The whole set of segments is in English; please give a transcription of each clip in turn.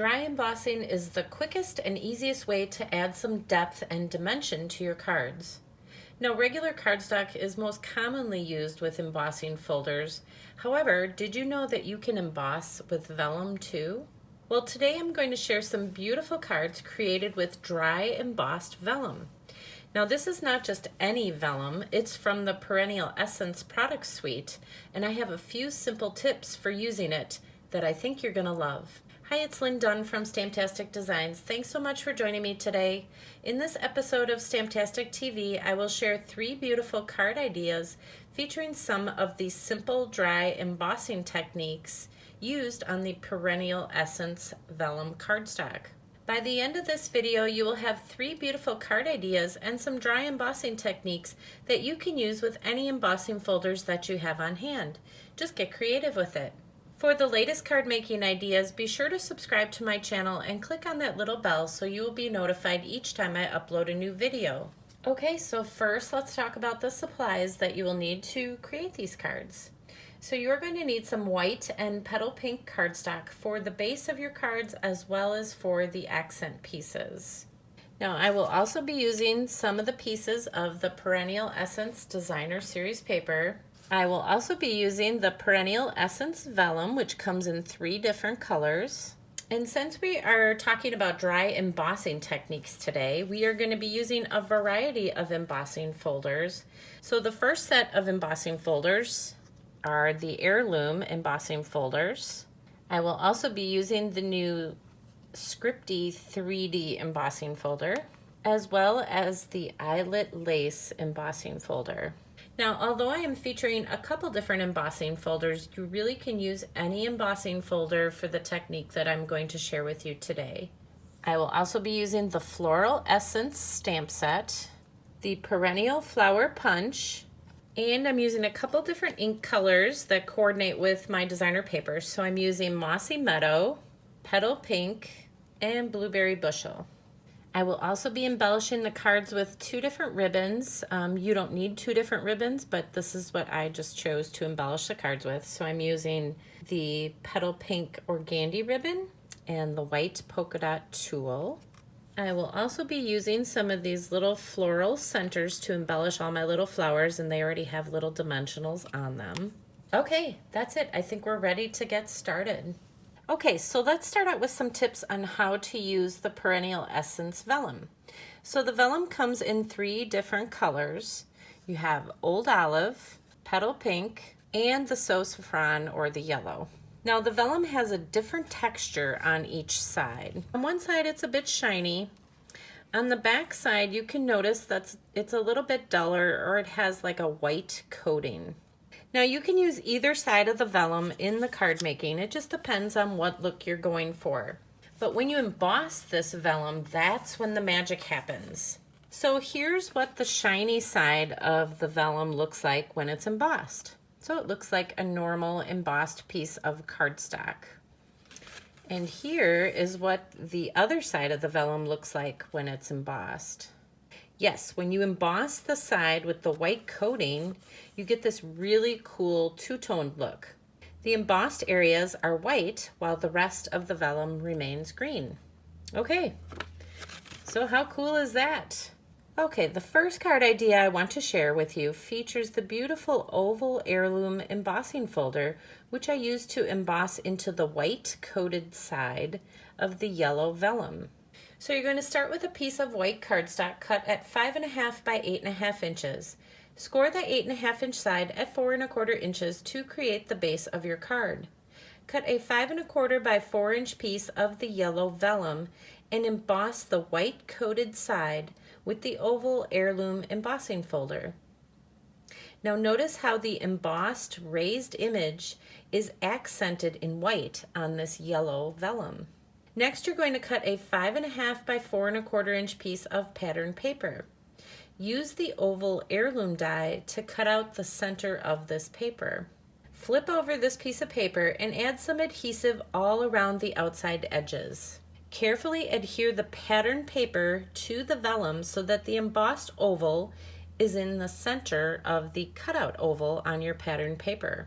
Dry embossing is the quickest and easiest way to add some depth and dimension to your cards. Now, regular cardstock is most commonly used with embossing folders. However, did you know that you can emboss with vellum too? Well, today I'm going to share some beautiful cards created with dry embossed vellum. Now, this is not just any vellum, it's from the Perennial Essence product suite, and I have a few simple tips for using it that I think you're going to love. Hi, it's Lynn Dunn from Stamptastic Designs. Thanks so much for joining me today. In this episode of Stamptastic TV, I will share 3 beautiful card ideas featuring some of the simple dry embossing techniques used on the Perennial Essence Vellum cardstock. By the end of this video, you will have 3 beautiful card ideas and some dry embossing techniques that you can use with any embossing folders that you have on hand. Just get creative with it. For the latest card making ideas, be sure to subscribe to my channel and click on that little bell so you will be notified each time I upload a new video. Okay, so first let's talk about the supplies that you will need to create these cards. So you're going to need some white and petal pink cardstock for the base of your cards as well as for the accent pieces. Now, I will also be using some of the pieces of the Perennial Essence Designer Series paper. I will also be using the Perennial Essence Vellum, which comes in 3 different colors. And since we are talking about dry embossing techniques today, we are going to be using a variety of embossing folders. So the first set of embossing folders are the heirloom embossing folders. I will also be using the new Scripty 3D embossing folder, as well as the eyelet lace embossing folder. Now, although I am featuring a couple different embossing folders, you really can use any embossing folder for the technique that I'm going to share with you today. I will also be using the Floral Essence stamp set, the Perennial Flower Punch, and I'm using a couple different ink colors that coordinate with my designer papers. So I'm using Mossy Meadow, Petal Pink, and Blueberry Bushel. I will also be embellishing the cards with 2 different ribbons. You don't need 2 different ribbons, but this is what I just chose to embellish the cards with. So I'm using the Petal Pink Organdy ribbon and the white polka dot tulle. I will also be using some of these little floral centers to embellish all my little flowers, and they already have little dimensionals on them. Okay, that's it. I think we're ready to get started. Okay, so let's start out with some tips on how to use the Perennial Essence Vellum. So the vellum comes in 3 different colors. You have Old Olive, Petal Pink, and the Saffron or the yellow. Now the vellum has a different texture on each side. On one side it's a bit shiny. On the back side you can notice that it's a little bit duller, or it has like a white coating. Now you can use either side of the vellum in the card making. It just depends on what look you're going for. But when you emboss this vellum, that's when the magic happens. So here's what the shiny side of the vellum looks like when it's embossed. So it looks like a normal embossed piece of cardstock. And here is what the other side of the vellum looks like when it's embossed. Yes, when you emboss the side with the white coating, you get this really cool 2-toned look. The embossed areas are white while the rest of the vellum remains green. Okay, so how cool is that? Okay, the first card idea I want to share with you features the beautiful oval heirloom embossing folder, which I used to emboss into the white coated side of the yellow vellum. So you're going to start with a piece of white cardstock cut at 5.5 by 8.5 inches. Score the 8.5 inch side at 4 1/4 inches to create the base of your card. Cut a 5 1/4 by 4 inch piece of the yellow vellum and emboss the white coated side with the oval heirloom embossing folder. Now notice how the embossed raised image is accented in white on this yellow vellum. Next, you're going to cut a 5.5 by 4 1/4 inch piece of pattern paper. Use the oval heirloom die to cut out the center of this paper. Flip over this piece of paper and add some adhesive all around the outside edges. Carefully adhere the pattern paper to the vellum so that the embossed oval is in the center of the cutout oval on your pattern paper.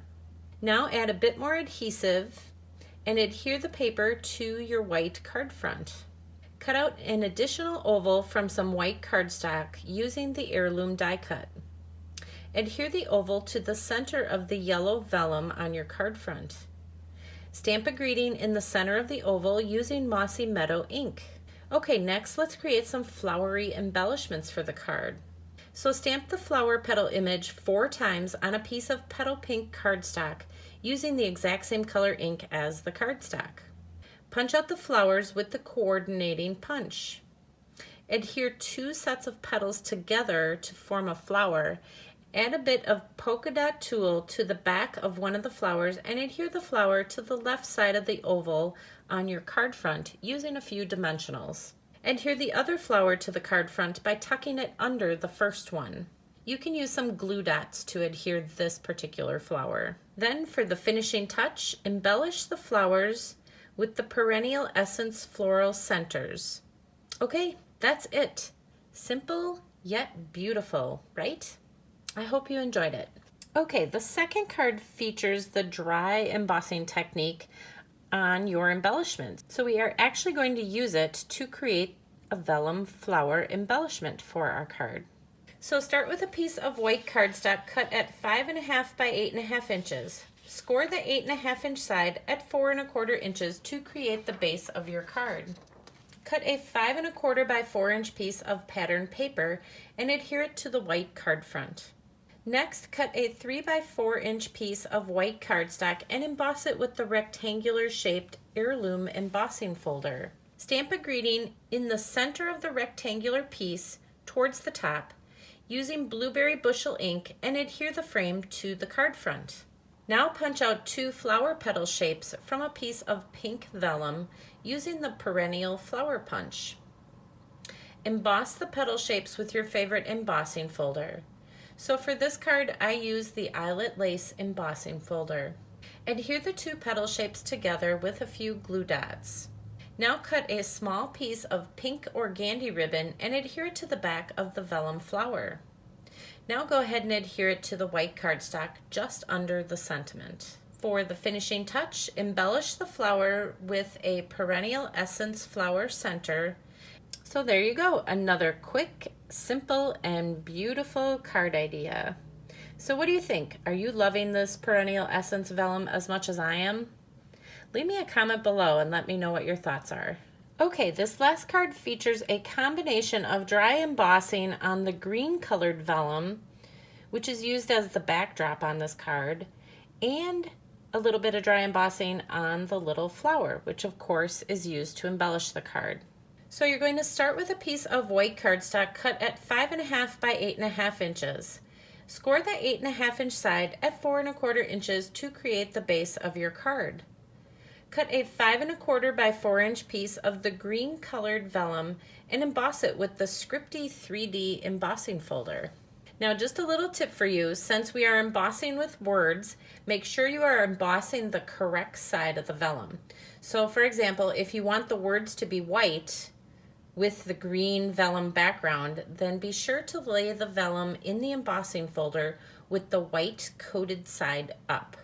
Now add a bit more adhesive and adhere the paper to your white card front. Cut out an additional oval from some white cardstock using the heirloom die cut. Adhere the oval to the center of the yellow vellum on your card front. Stamp a greeting in the center of the oval using Mossy Meadow ink. Okay, next let's create some flowery embellishments for the card. So stamp the flower petal image 4 times on a piece of petal pink cardstock using the exact same color ink as the cardstock. Punch out the flowers with the coordinating punch. Adhere 2 sets of petals together to form a flower. Add a bit of polka dot tulle to the back of one of the flowers and adhere the flower to the left side of the oval on your card front using a few dimensionals. Adhere the other flower to the card front by tucking it under the first one. You can use some glue dots to adhere this particular flower. Then for the finishing touch, embellish the flowers with the Perennial Essence floral centers. Okay, that's it. Simple yet beautiful, right? I hope you enjoyed it. Okay, the second card features the dry embossing technique on your embellishments. So we are actually going to use it to create a vellum flower embellishment for our card. So start with a piece of white cardstock cut at 5.5 by 8.5 inches. Score the 8.5 inch side at 4.25 inches to create the base of your card. Cut a 5.25 by 4 inch piece of pattern paper and adhere it to the white card front. Next, cut a 3 by 4 inch piece of white cardstock and emboss it with the rectangular shaped heirloom embossing folder. Stamp a greeting in the center of the rectangular piece towards the top using blueberry bushel ink and adhere the frame to the card front. Now punch out 2 flower petal shapes from a piece of pink vellum using the Perennial Flower Punch. Emboss the petal shapes with your favorite embossing folder. So for this card, I use the Eyelet Lace embossing folder. Adhere the 2 petal shapes together with a few glue dots. Now cut a small piece of pink organdy ribbon and adhere it to the back of the vellum flower. Now go ahead and adhere it to the white cardstock just under the sentiment. For the finishing touch, embellish the flower with a Perennial Essence flower center. So there you go, another quick, simple, and beautiful card idea. So what do you think? Are you loving this Perennial Essence Vellum as much as I am? Leave me a comment below and let me know what your thoughts are. Okay, this last card features a combination of dry embossing on the green colored vellum, which is used as the backdrop on this card, and a little bit of dry embossing on the little flower, which of course is used to embellish the card. So you're going to start with a piece of white cardstock cut at 5.5 by 8.5 inches. Score the 8.5 inch side at 4.25 inches to create the base of your card. Cut a 5.25 by 4 inch piece of the green colored vellum and emboss it with the Scripty 3D embossing folder. Now just a little tip for you, since we are embossing with words, make sure you are embossing the correct side of the vellum. So for example, if you want the words to be white with the green vellum background, then be sure to lay the vellum in the embossing folder with the white coated side up.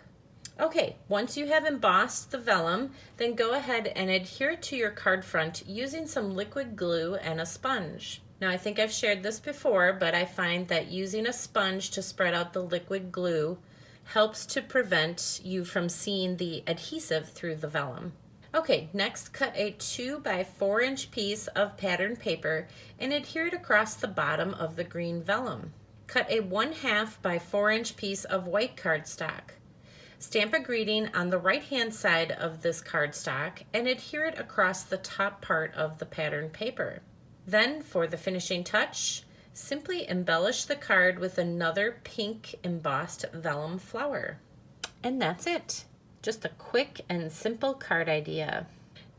Okay, once you have embossed the vellum, then go ahead and adhere it to your card front using some liquid glue and a sponge. Now I think I've shared this before, but I find that using a sponge to spread out the liquid glue helps to prevent you from seeing the adhesive through the vellum. Okay, next cut a 2 by 4 inch piece of pattern paper and adhere it across the bottom of the green vellum. Cut a 1/2 by 4 inch piece of white cardstock. Stamp a greeting on the right hand side of this cardstock and adhere it across the top part of the pattern paper. Then for the finishing touch, simply embellish the card with another pink embossed vellum flower. And that's it. Just a quick and simple card idea.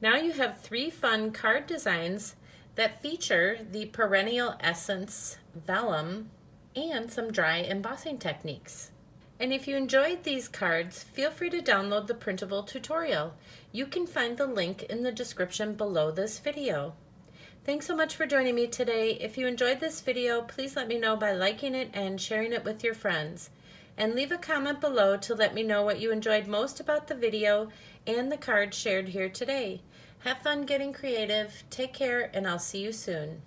Now you have 3 fun card designs that feature the Perennial Essence Vellum and some dry embossing techniques. And if you enjoyed these cards, feel free to download the printable tutorial. You can find the link in the description below this video. Thanks so much for joining me today. If you enjoyed this video, please let me know by liking it and sharing it with your friends. and leave a comment below to let me know what you enjoyed most about the video and the cards shared here today. Have fun getting creative, take care, and I'll see you soon.